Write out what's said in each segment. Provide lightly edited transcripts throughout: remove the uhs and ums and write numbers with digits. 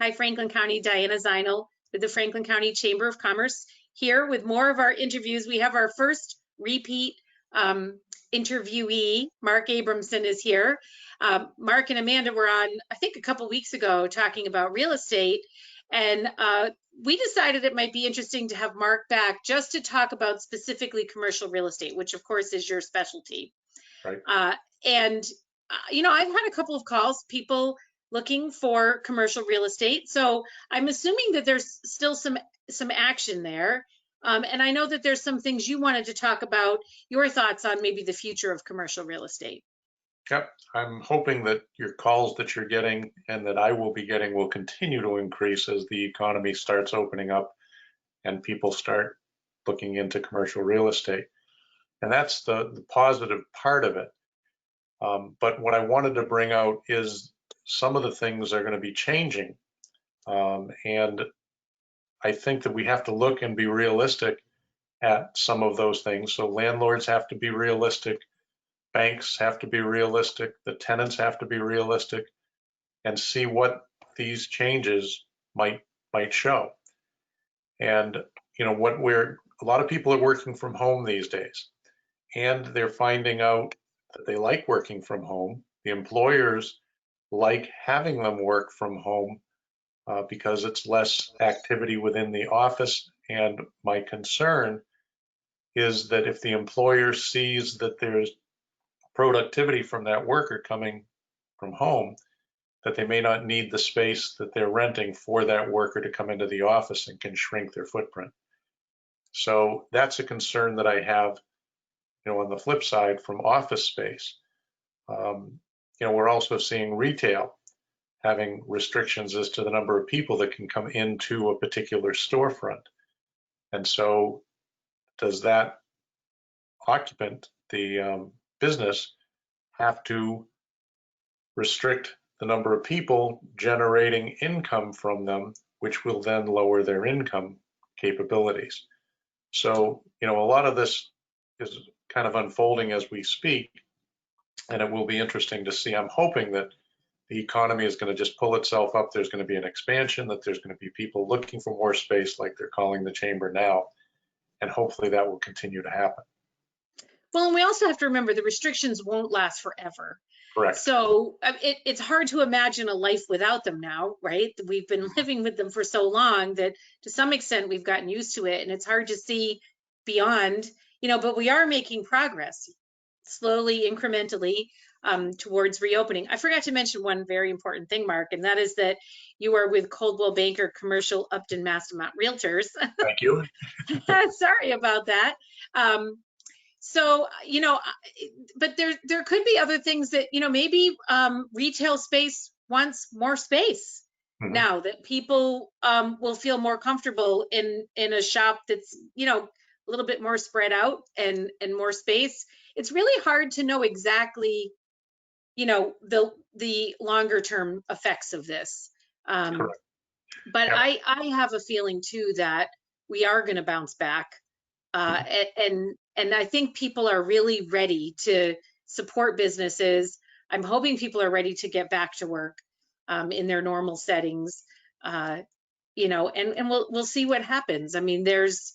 Hi, Franklin County, Diana Zinel with the Franklin County Chamber of Commerce here with more of our interviews. We have our first repeat interviewee. Mark Abramson is here. Mark and Amanda were on, I think, a couple weeks ago talking about real estate, and we decided it might be interesting to have Mark back just to talk about specifically commercial real estate, which of course is your specialty. Right. You know, I've had a couple of calls, people looking for commercial real estate. So I'm assuming that there's still some action there. And I know that there's some things you wanted to talk about, your thoughts on maybe the future of commercial real estate. Yep, I'm hoping that your calls that you're getting and that I will be getting will continue to increase as the economy starts opening up and people start looking into commercial real estate. And that's the positive part of it. But what I wanted to bring out is some of the things are going to be changing. And I think that we have to look and be realistic at some of those things. So landlords have to be realistic, banks have to be realistic, the tenants have to be realistic, and see what these changes might show. And you know what, a lot of people are working from home these days, and they're finding out that they like working from home. The employers like having them work from home because it's less activity within the office. And my concern is that if the employer sees that there's productivity from that worker coming from home, that they may not need the space that they're renting for that worker to come into the office and can shrink their footprint. So that's a concern that I have, you know, on the flip side from office space. You know, we're also seeing retail having restrictions as to the number of people that can come into a particular storefront. And so does that occupant, the business, have to restrict the number of people generating income from them, which will then lower their income capabilities? So, you know, a lot of this is kind of unfolding as we speak, and it will be interesting to see. I'm hoping that the economy is going to just pull itself up. There's going to be an expansion, that there's going to be people looking for more space like they're calling the chamber now, and hopefully that will continue to happen. Well, and we also have to remember the restrictions won't last forever. Correct. So it's hard to imagine a life without them now, right? We've been living with them for so long that to some extent we've gotten used to it, and it's hard to see beyond, you know, but we are making progress slowly, incrementally towards reopening. I forgot to mention one very important thing, Mark, and that is that you are with Coldwell Banker Commercial Upton Massamont Realtors. Thank you. Sorry about that. So, you know, but there could be other things that, you know, maybe retail space wants more space now, that people will feel more comfortable in a shop that's, you know, a little bit more spread out and more space. It's really hard to know exactly, you know, the longer term effects of this. But yeah. I have a feeling too that we are going to bounce back. And I think people are really ready to support businesses. I'm hoping people are ready to get back to work in their normal settings, you know, and we'll see what happens. I mean, there's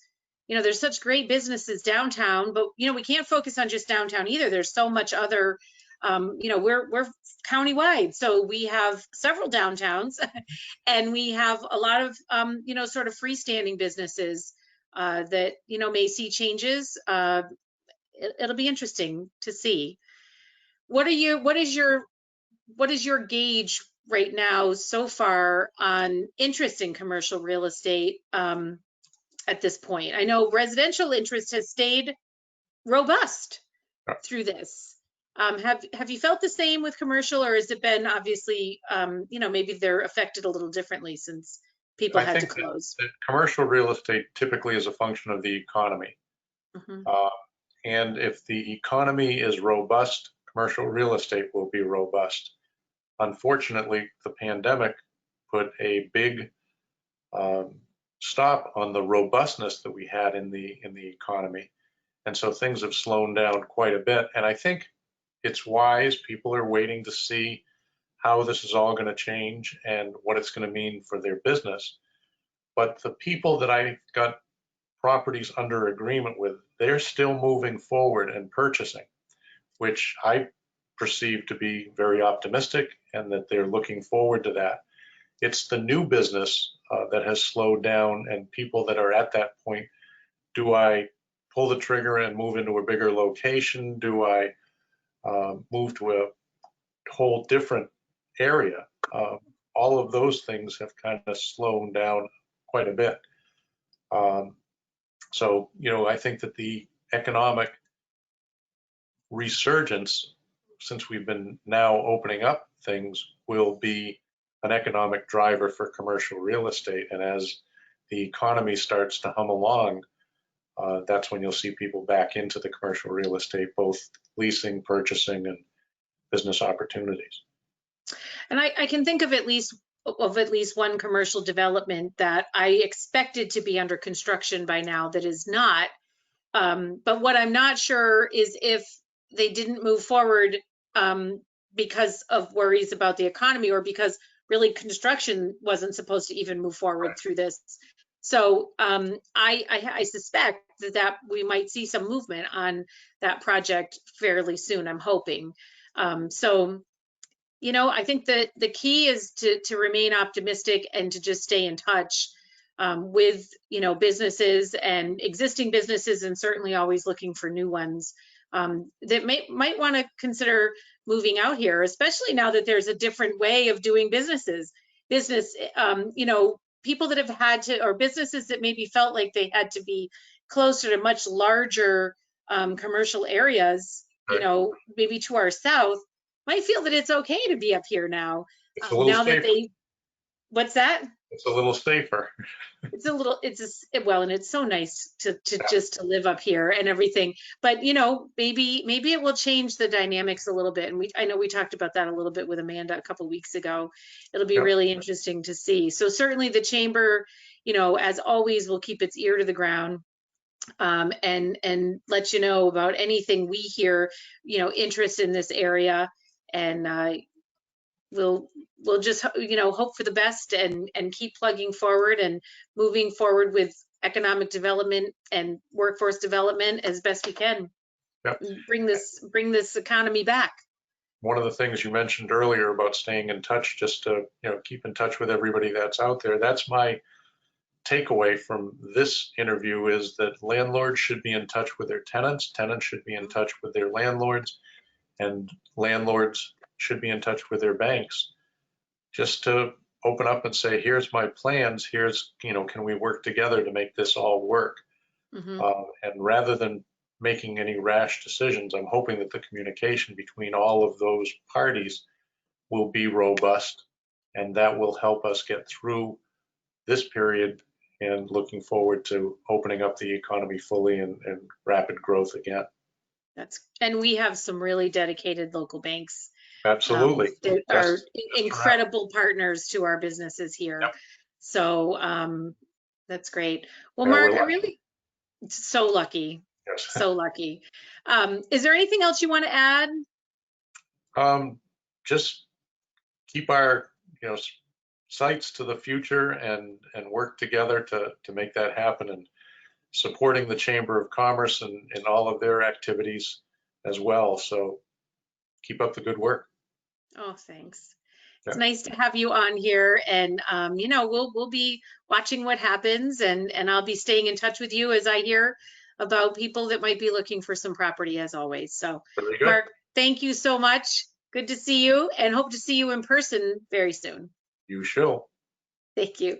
such great businesses downtown, but, you know, we can't focus on just downtown either. There's so much other, you know, we're countywide, so we have several downtowns and we have a lot of, you know, sort of freestanding businesses that, you know, may see changes. It'll be interesting to see. What is your gauge right now so far on interest in commercial real estate at this point? I know residential interest has stayed robust through this. Have you felt the same with commercial, or has it been obviously, you know, maybe they're affected a little differently since people had to close? That commercial real estate typically is a function of the economy. And if the economy is robust, commercial real estate will be robust. Unfortunately, the pandemic put a big stop on the robustness that we had in the economy. And so things have slowed down quite a bit. And I think it's wise. People are waiting to see how this is all going to change and what it's going to mean for their business. But the people that I got properties under agreement with, they're still moving forward and purchasing, which I perceive to be very optimistic and that they're looking forward to that. It's the new business that has slowed down, and people that are at that point. Do I pull the trigger and move into a bigger location? Do I move to a whole different area? All of those things have kind of slowed down quite a bit. So, I think that the economic resurgence, since we've been now opening up things, will be an economic driver for commercial real estate. And as the economy starts to hum along, that's when you'll see people back into the commercial real estate, both leasing, purchasing, and business opportunities. And I can think of at least one commercial development that I expected to be under construction by now that is not. But what I'm not sure is if they didn't move forward because of worries about the economy, or because really construction wasn't supposed to even move forward through this. So I suspect that we might see some movement on that project fairly soon. I'm hoping. So, I think that the key is to remain optimistic and to just stay in touch with, businesses and existing businesses, and certainly always looking for new ones that might want to consider moving out here, especially now that there's a different way of doing business, people that have had to, or businesses that maybe felt like they had to be closer to much larger commercial areas, maybe to our south, might feel that it's okay to be up here now. It's a little safer. What's that? It's a little safer. Well, and it's so nice to just to live up here and everything. But maybe it will change the dynamics a little bit. And I know we talked about that a little bit with Amanda a couple weeks ago. It'll be really interesting to see. So certainly the chamber, as always, will keep its ear to the ground. And let you know about anything we hear, interest in this area, and we'll just hope for the best and keep plugging forward and moving forward with economic development and workforce development as best we can. Yep. Bring this economy back. One of the things you mentioned earlier about staying in touch, just to keep in touch with everybody that's out there. That's my takeaway from this interview, is that landlords should be in touch with their tenants, tenants should be in touch with their landlords, and landlords should be in touch with their banks, just to open up and say, here's my plans, here's, can we work together to make this all work? Mm-hmm. And rather than making any rash decisions, I'm hoping that the communication between all of those parties will be robust, and that will help us get through this period and looking forward to opening up the economy fully and rapid growth again. And we have some really dedicated local banks. Absolutely. That are incredible partners to our businesses here. Yep. So that's great. Well, Mark, I really so lucky. Yes. So lucky. Is there anything else you want to add? Just keep our sights to the future and work together to make that happen, and supporting the Chamber of Commerce and all of their activities as well. So keep up the good work. Oh, thanks. It's nice to have you on here, and we'll be watching what happens, and I'll be staying in touch with you as I hear about people that might be looking for some property, as always. So Mark, thank you so much. Good to see you, and hope to see you in person very soon. You shall. Thank you.